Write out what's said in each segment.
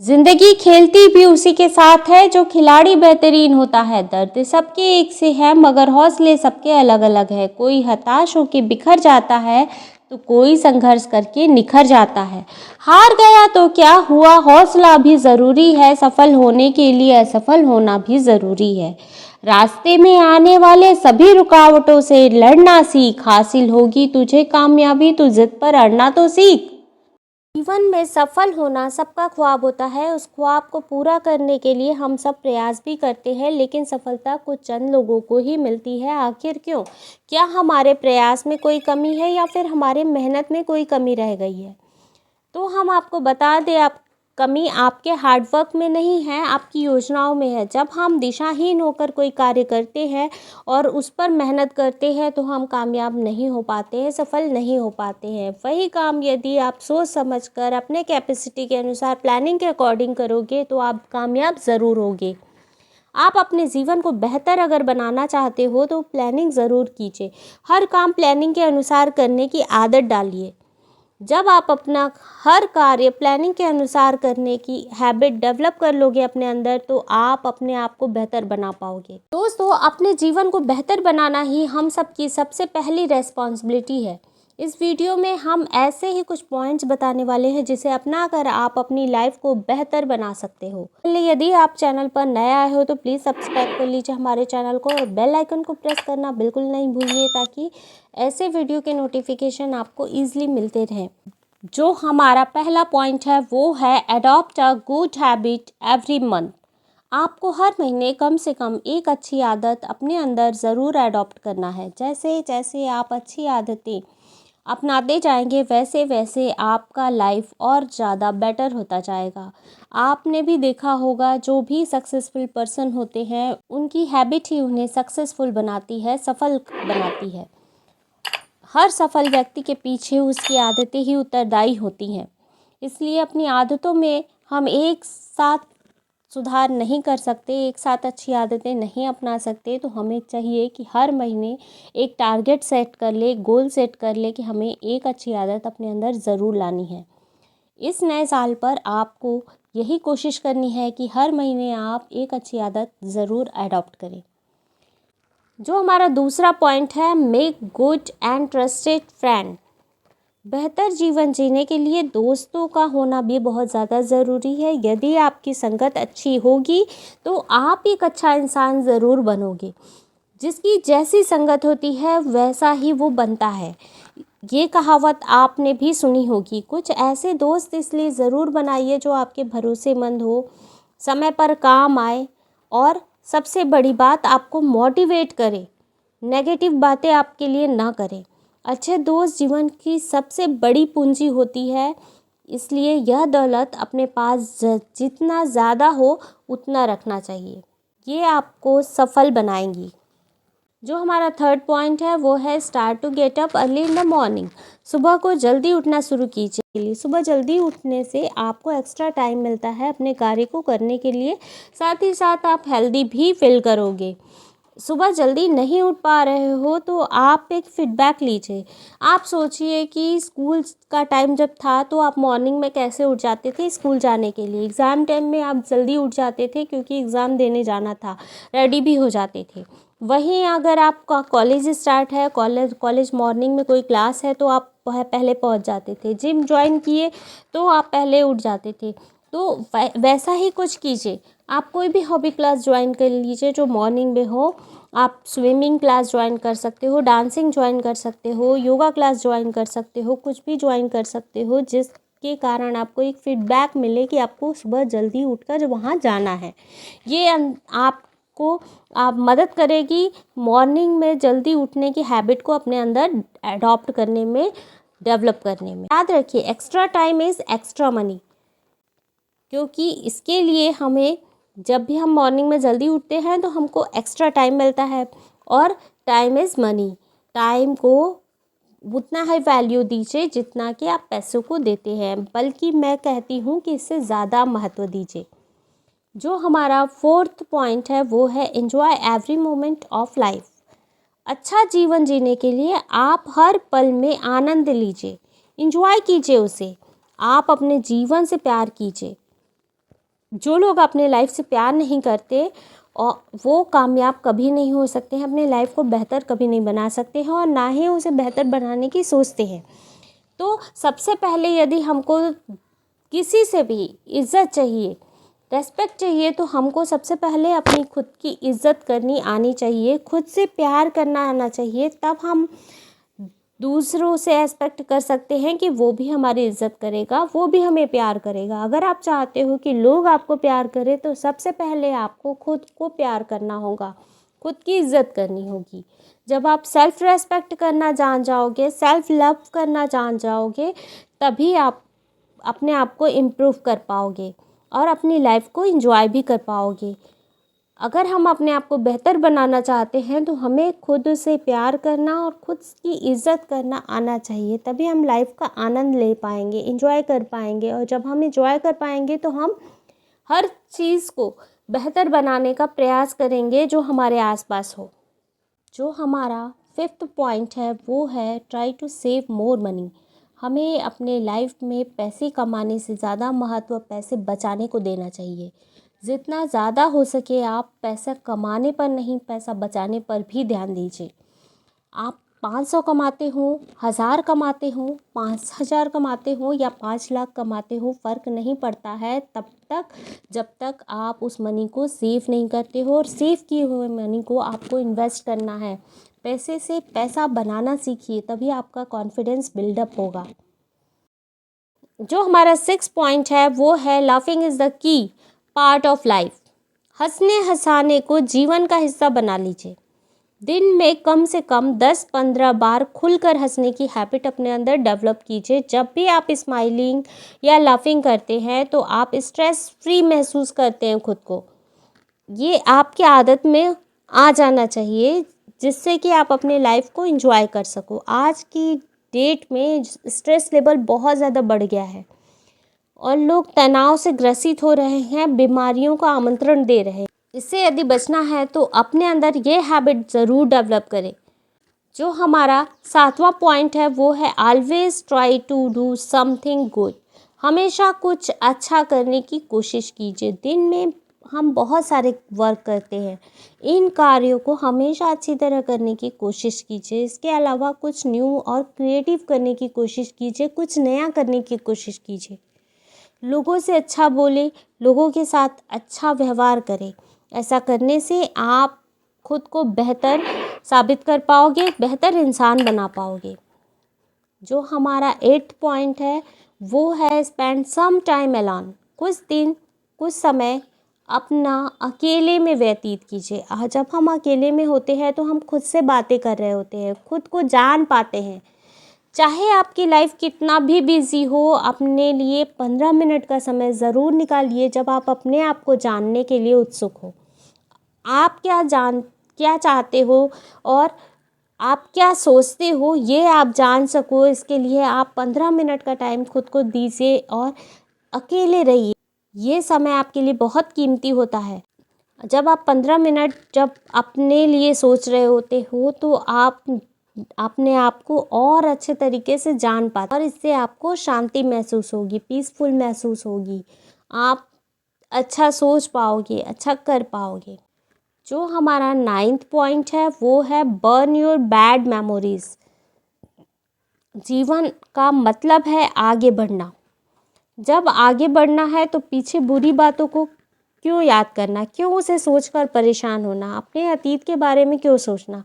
जिंदगी खेलती भी उसी के साथ है जो खिलाड़ी बेहतरीन होता है। दर्द सबके एक से है मगर हौसले सबके अलग अलग है। कोई हताश होकर बिखर जाता है तो कोई संघर्ष करके निखर जाता है। हार गया तो क्या हुआ, हौसला भी ज़रूरी है। सफल होने के लिए असफल होना भी ज़रूरी है। रास्ते में आने वाले सभी रुकावटों से लड़ना सीख। हासिल होगी तुझे कामयाबी, तू जिद पर अड़ना तो सीख। जीवन में सफल होना सबका ख्वाब होता है। उस ख्वाब को पूरा करने के लिए हम सब प्रयास भी करते हैं, लेकिन सफलता कुछ चंद लोगों को ही मिलती है। आखिर क्यों? क्या हमारे प्रयास में कोई कमी है या फिर हमारे मेहनत में कोई कमी रह गई है? तो हम आपको बता दें, आप कमी आपके हार्डवर्क में नहीं है, आपकी योजनाओं में है। जब हम दिशाहीन होकर कोई कार्य करते हैं और उस पर मेहनत करते हैं तो हम कामयाब नहीं हो पाते हैं, सफल नहीं हो पाते हैं। वही काम यदि आप सोच समझकर अपने कैपेसिटी के अनुसार प्लानिंग के अकॉर्डिंग करोगे तो आप कामयाब ज़रूर होगे। आप अपने जीवन को बेहतर अगर बनाना चाहते हो तो प्लानिंग ज़रूर कीजिए। हर काम प्लानिंग के अनुसार करने की आदत डालिए। जब आप अपना हर कार्य प्लानिंग के अनुसार करने की हैबिट डेवलप कर लोगे अपने अंदर, तो आप अपने आप को बेहतर बना पाओगे। दोस्तों, अपने जीवन को बेहतर बनाना ही हम सबकी सबसे पहली रेस्पॉन्सिबिलिटी है। इस वीडियो में हम ऐसे ही कुछ पॉइंट्स बताने वाले हैं जिसे अपनाकर आप अपनी लाइफ को बेहतर बना सकते हो। यदि आप चैनल पर नए आए हो तो प्लीज़ सब्सक्राइब कर लीजिए हमारे चैनल को और बेल आइकन को प्रेस करना बिल्कुल नहीं भूलिए, ताकि ऐसे वीडियो के नोटिफिकेशन आपको ईजिली मिलते रहें। जो हमारा पहला पॉइंट है वो है adopt a good habit every month. आपको हर महीने कम से कम एक अच्छी आदत अपने अंदर ज़रूर अडॉप्ट करना है। जैसे जैसे आप अच्छी आदतें अपनाते जाएंगे वैसे वैसे आपका लाइफ और ज़्यादा बेटर होता जाएगा। आपने भी देखा होगा, जो भी सक्सेसफुल पर्सन होते हैं उनकी हैबिट ही उन्हें सक्सेसफुल बनाती है, सफल बनाती है। हर सफल व्यक्ति के पीछे उसकी आदतें ही उत्तरदायी होती हैं। इसलिए अपनी आदतों में हम एक साथ सुधार नहीं कर सकते, एक साथ अच्छी आदतें नहीं अपना सकते। तो हमें चाहिए कि हर महीने एक टारगेट सेट कर ले, एक गोल सेट कर ले कि हमें एक अच्छी आदत अपने अंदर ज़रूर लानी है। इस नए साल पर आपको यही कोशिश करनी है कि हर महीने आप एक अच्छी आदत ज़रूर अडॉप्ट करें। जो हमारा दूसरा पॉइंट है, make good and trusted friend. बेहतर जीवन जीने के लिए दोस्तों का होना भी बहुत ज़्यादा ज़रूरी है। यदि आपकी संगत अच्छी होगी तो आप एक अच्छा इंसान ज़रूर बनोगे। जिसकी जैसी संगत होती है वैसा ही वो बनता है। ये कहावत आपने भी सुनी होगी। कुछ ऐसे दोस्त इसलिए ज़रूर बनाइए जो आपके भरोसेमंद हो, समय पर काम आए और सबसे बड़ी बात आपको मोटिवेट करे, नेगेटिव बातें आपके लिए ना करें। अच्छे दोस्त जीवन की सबसे बड़ी पूंजी होती है, इसलिए यह दौलत अपने पास जितना ज़्यादा हो उतना रखना चाहिए। ये आपको सफल बनाएंगी। जो हमारा थर्ड पॉइंट है वो है start to get up early in the morning. सुबह को जल्दी उठना शुरू कीजिए। सुबह जल्दी उठने से आपको एक्स्ट्रा टाइम मिलता है अपने कार्य को करने के लिए, साथ ही साथ आप हेल्दी भी फील करोगे। सुबह जल्दी नहीं उठ पा रहे हो तो आप एक फीडबैक लीजिए। आप सोचिए कि स्कूल का टाइम जब था तो आप मॉर्निंग में कैसे उठ जाते थे स्कूल जाने के लिए। एग्ज़ाम टाइम में आप जल्दी उठ जाते थे क्योंकि एग्ज़ाम देने जाना था, रेडी भी हो जाते थे। वहीं अगर आपका कॉलेज स्टार्ट है, कॉलेज मॉर्निंग में कोई क्लास है तो आप पहले पहुंच जाते थे। जिम ज्वाइन किए तो आप पहले उठ जाते थे। तो वैसा ही कुछ कीजिए। आप कोई भी हॉबी क्लास ज्वाइन कर लीजिए जो मॉर्निंग में हो। आप स्विमिंग क्लास ज्वाइन कर सकते हो, डांसिंग ज्वाइन कर सकते हो, योगा क्लास ज्वाइन कर सकते हो, कुछ भी ज्वाइन कर सकते हो जिसके कारण आपको एक फीडबैक मिले कि आपको सुबह जल्दी उठकर वहाँ जाना है। ये आपको मदद करेगी मॉर्निंग में जल्दी उठने की हैबिट को अपने अंदर अडॉप्ट करने में, डेवलप करने में। याद रखिए, extra time is extra money. क्योंकि इसके लिए हमें, जब भी हम मॉर्निंग में जल्दी उठते हैं तो हमको एक्स्ट्रा टाइम मिलता है और टाइम इज़ मनी। टाइम को उतना ही वैल्यू दीजिए जितना कि आप पैसों को देते हैं, बल्कि मैं कहती हूँ कि इससे ज़्यादा महत्व दीजिए। जो हमारा फोर्थ पॉइंट है वो है enjoy every moment of life. अच्छा जीवन जीने के लिए आप हर पल में आनंद लीजिए, एंजॉय कीजिए उसे। आप अपने जीवन से प्यार कीजिए। जो लोग अपने लाइफ से प्यार नहीं करते और वो कामयाब कभी नहीं हो सकते हैं, अपने लाइफ को बेहतर कभी नहीं बना सकते हैं और ना ही उसे बेहतर बनाने की सोचते हैं। तो सबसे पहले यदि हमको किसी से भी इज़्ज़त चाहिए, रेस्पेक्ट चाहिए, तो हमको सबसे पहले अपनी खुद की इज़्ज़त करनी आनी चाहिए, खुद से प्यार करना आना चाहिए। तब हम दूसरों से एक्सपेक्ट कर सकते हैं कि वो भी हमारी इज़्ज़त करेगा, वो भी हमें प्यार करेगा। अगर आप चाहते हो कि लोग आपको प्यार करें तो सबसे पहले आपको खुद को प्यार करना होगा, खुद की इज़्ज़त करनी होगी। जब आप सेल्फ़ रेस्पेक्ट करना जान जाओगे, सेल्फ़ लव करना जान जाओगे, तभी आप अपने आप को इम्प्रूव कर पाओगे और अपनी लाइफ को एंजॉय भी कर पाओगे। अगर हम अपने आप को बेहतर बनाना चाहते हैं तो हमें खुद से प्यार करना और खुद की इज़्ज़त करना आना चाहिए, तभी हम लाइफ का आनंद ले पाएंगे, एंजॉय कर पाएंगे। और जब हम एंजॉय कर पाएंगे तो हम हर चीज़ को बेहतर बनाने का प्रयास करेंगे जो हमारे आसपास हो। जो हमारा 5th पॉइंट है वो है try to save more money. हमें अपने लाइफ में पैसे कमाने से ज़्यादा महत्व पैसे बचाने को देना चाहिए। जितना ज़्यादा हो सके आप पैसा कमाने पर नहीं, पैसा बचाने पर भी ध्यान दीजिए। आप 500 कमाते हो, 1000 कमाते हो, 5000 कमाते हो या 5 लाख कमाते हो, फ़र्क नहीं पड़ता है तब तक जब तक आप उस मनी को सेव नहीं करते हो। और सेव किए हुए मनी को आपको इन्वेस्ट करना है। पैसे से पैसा बनाना सीखिए, तभी आपका कॉन्फिडेंस बिल्डअप होगा। जो हमारा 6 पॉइंट है वो है laughing is the key part of life. हंसने हंसाने को जीवन का हिस्सा बना लीजिए। दिन में कम से कम 10-15 बार खुलकर हंसने की हैबिट अपने अंदर डेवलप कीजिए। जब भी आप स्माइलिंग या लाफिंग करते हैं तो आप स्ट्रेस फ्री महसूस करते हैं खुद को। ये आपकी आदत में आ जाना चाहिए जिससे कि आप अपने लाइफ को एंजॉय कर सको। आज की डेट में स्ट्रेस लेवल बहुत ज़्यादा बढ़ गया है और लोग तनाव से ग्रसित हो रहे हैं, बीमारियों का आमंत्रण दे रहे हैं। इससे यदि बचना है तो अपने अंदर ये हैबिट ज़रूर डेवलप करें। जो हमारा 7वां पॉइंट है वो है always try to do something good. हमेशा कुछ अच्छा करने की कोशिश कीजिए। दिन में हम बहुत सारे वर्क करते हैं, इन कार्यों को हमेशा अच्छी तरह करने की कोशिश कीजिए। इसके अलावा कुछ न्यू और क्रिएटिव करने की कोशिश कीजिए, कुछ नया करने की कोशिश कीजिए। लोगों से अच्छा बोले, लोगों के साथ अच्छा व्यवहार करें। ऐसा करने से आप खुद को बेहतर साबित कर पाओगे, बेहतर इंसान बना पाओगे। जो हमारा 8th पॉइंट है वो है स्पेंड सम टाइम अलोन। कुछ दिन, कुछ समय अपना अकेले में व्यतीत कीजिए। जब हम अकेले में होते हैं तो हम खुद से बातें कर रहे होते हैं, खुद को जान पाते हैं। चाहे आपकी लाइफ कितना भी बिजी हो, अपने लिए 15 मिनट का समय ज़रूर निकालिए जब आप अपने आप को जानने के लिए उत्सुक हो। आप क्या चाहते हो और आप क्या सोचते हो ये आप जान सको, इसके लिए आप 15 मिनट का टाइम खुद को दीजिए और अकेले रहिए। ये समय आपके लिए बहुत कीमती होता है। जब आप 15 मिनट जब अपने लिए सोच रहे होते हो तो आप अपने आप को और अच्छे तरीके से जान पाते और इससे आपको शांति महसूस होगी, पीसफुल महसूस होगी। आप अच्छा सोच पाओगे, अच्छा कर पाओगे। जो हमारा 9th पॉइंट है वो है बर्न योर बैड मेमोरीज। जीवन का मतलब है आगे बढ़ना। जब आगे बढ़ना है तो पीछे बुरी बातों को क्यों याद करना, क्यों उसे सोचकर परेशान होना, अपने अतीत के बारे में क्यों सोचना।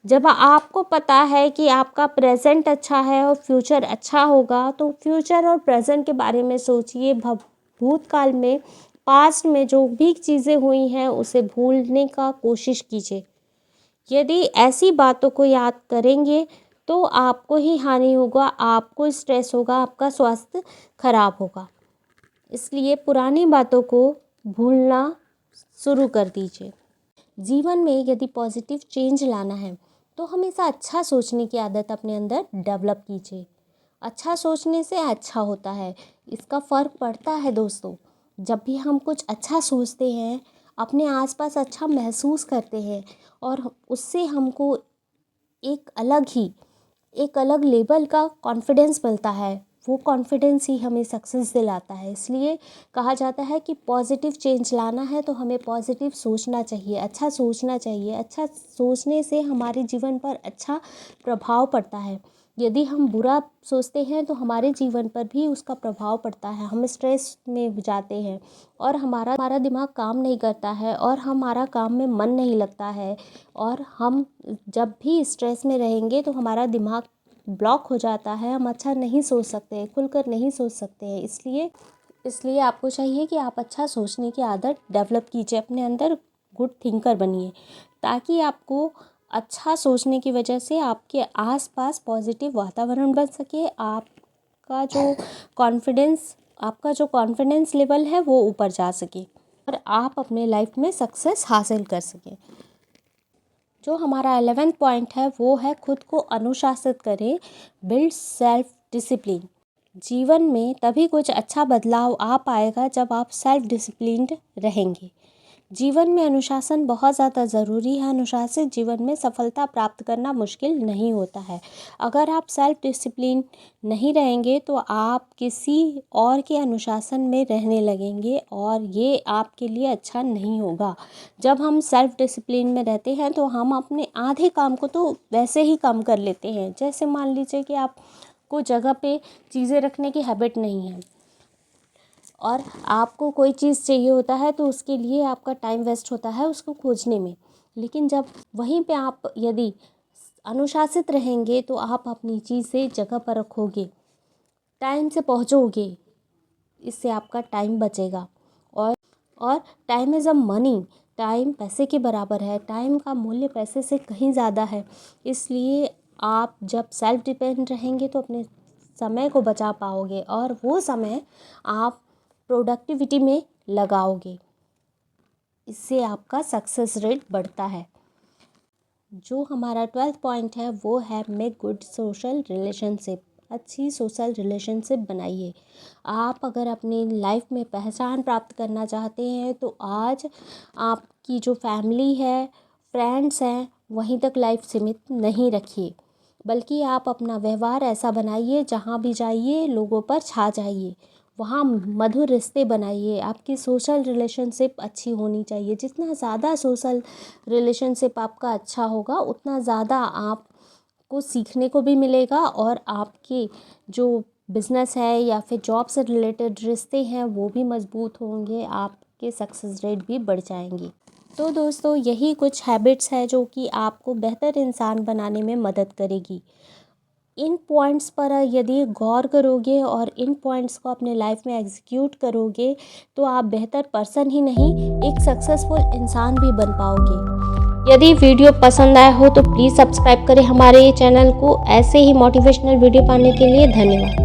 जब आपको पता है कि आपका प्रेजेंट अच्छा है और फ्यूचर अच्छा होगा तो फ्यूचर और प्रेजेंट के बारे में सोचिए। भूतकाल में, पास्ट में जो भी चीज़ें हुई हैं उसे भूलने का कोशिश कीजिए। यदि ऐसी बातों को याद करेंगे तो आपको ही हानि होगा, आपको स्ट्रेस होगा, आपका स्वास्थ्य खराब होगा। इसलिए पुरानी बातों को भूलना शुरू कर दीजिए। जीवन में यदि पॉजिटिव चेंज लाना है तो हमेशा अच्छा सोचने की आदत अपने अंदर डेवलप कीजिए। अच्छा सोचने से अच्छा होता है, इसका फ़र्क पड़ता है दोस्तों। जब भी हम कुछ अच्छा सोचते हैं, अपने आसपास अच्छा महसूस करते हैं और उससे हमको एक अलग लेवल का कॉन्फिडेंस मिलता है। वो कॉन्फिडेंस ही हमें सक्सेस दिलाता है। इसलिए कहा जाता है कि पॉजिटिव चेंज लाना है तो हमें पॉजिटिव सोचना चाहिए, अच्छा सोचना चाहिए। अच्छा सोचने से हमारे जीवन पर अच्छा प्रभाव पड़ता है। यदि हम बुरा सोचते हैं तो हमारे जीवन पर भी उसका प्रभाव पड़ता है। हम स्ट्रेस में जाते हैं और हमारा दिमाग काम नहीं करता है और हमारा काम में मन नहीं लगता है। और हम जब भी स्ट्रेस में रहेंगे तो हमारा दिमाग ब्लॉक हो जाता है, हम अच्छा नहीं सोच सकते, खुलकर नहीं सोच सकते हैं। इसलिए आपको चाहिए कि आप अच्छा सोचने की आदत डेवलप कीजिए, अपने अंदर गुड थिंकर बनिए, ताकि आपको अच्छा सोचने की वजह से आपके आसपास पॉजिटिव वातावरण बन सके। आपका जो कॉन्फिडेंस लेवल है वो ऊपर जा सके और आप अपने लाइफ में सक्सेस हासिल कर सकें। जो हमारा 11th पॉइंट है वो है खुद को अनुशासित करें, बिल्ड सेल्फ डिसिप्लिन। जीवन में तभी कुछ अच्छा बदलाव आ पाएगा जब आप सेल्फ डिसिप्लिन्ड रहेंगे। जीवन में अनुशासन बहुत ज़्यादा ज़रूरी है। अनुशासित जीवन में सफलता प्राप्त करना मुश्किल नहीं होता है। अगर आप सेल्फ डिसिप्लिन नहीं रहेंगे तो आप किसी और के अनुशासन में रहने लगेंगे और ये आपके लिए अच्छा नहीं होगा। जब हम सेल्फ डिसिप्लिन में रहते हैं तो हम अपने आधे काम को तो वैसे ही कम कर लेते हैं। जैसे मान लीजिए कि आपको जगह पे चीज़ें रखने की हैबिट नहीं है और आपको कोई चीज़ चाहिए होता है तो उसके लिए आपका टाइम वेस्ट होता है उसको खोजने में। लेकिन जब वहीं पे आप यदि अनुशासित रहेंगे तो आप अपनी चीज़ें जगह पर रखोगे, टाइम से पहुंचोगे, इससे आपका टाइम बचेगा। और time is a money, time पैसे के बराबर है। टाइम का मूल्य पैसे से कहीं ज़्यादा है। इसलिए आप जब सेल्फ डिपेंड रहेंगे तो अपने समय को बचा पाओगे और वो समय आप प्रोडक्टिविटी में लगाओगे। इससे आपका सक्सेस रेट बढ़ता है। जो हमारा 12th पॉइंट है वो है मेक गुड सोशल रिलेशनशिप। अच्छी सोशल रिलेशनशिप बनाइए। आप अगर अपनी लाइफ में पहचान प्राप्त करना चाहते हैं तो आज आपकी जो फैमिली है, फ्रेंड्स हैं, वहीं तक लाइफ सीमित नहीं रखिए, बल्कि आप अपना व्यवहार ऐसा बनाइए जहाँ भी जाइए लोगों पर छा जाइए, वहाँ मधुर रिश्ते बनाइए। आपकी सोशल रिलेशनशिप अच्छी होनी चाहिए। जितना ज़्यादा सोशल रिलेशनशिप आपका अच्छा होगा उतना ज़्यादा आपको सीखने को भी मिलेगा और आपके जो बिज़नेस है या फिर जॉब से रिलेटेड रिश्ते हैं वो भी मजबूत होंगे, आपके सक्सेस रेट भी बढ़ जाएंगे। तो दोस्तों यही कुछ हैबिट्स है जो कि आपको बेहतर इंसान बनाने में मदद करेगी। इन पॉइंट्स पर यदि गौर करोगे और इन पॉइंट्स को अपने लाइफ में एग्जीक्यूट करोगे तो आप बेहतर पर्सन ही नहीं एक सक्सेसफुल इंसान भी बन पाओगे। यदि वीडियो पसंद आया हो तो प्लीज़ सब्सक्राइब करें हमारे चैनल को। ऐसे ही मोटिवेशनल वीडियो पाने के लिए धन्यवाद।